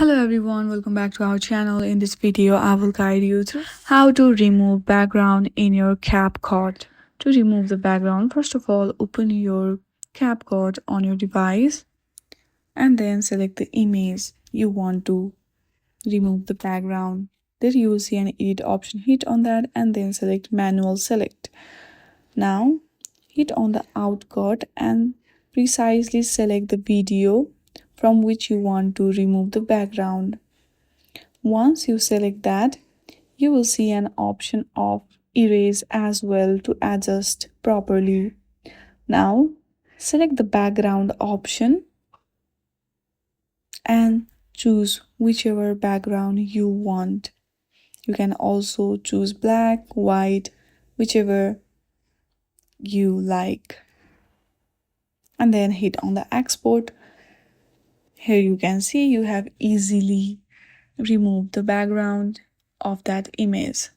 Hello everyone, welcome back to our channel. In this video, I will guide you through how to remove background in your CapCut. To remove the background, first of all, open your CapCut on your device and then select the image you want to remove the background. There you will see an edit option. Hit on that and then select manual select. Now, hit on the outcut and precisely select the video from which you want to remove the background. Once you select that, you will see an option of erase as well to adjust properly. Now, select the background option and choose whichever background you want. You can also choose black, white, whichever you like. And then hit on the export. Here you can see you have easily removed the background of that image.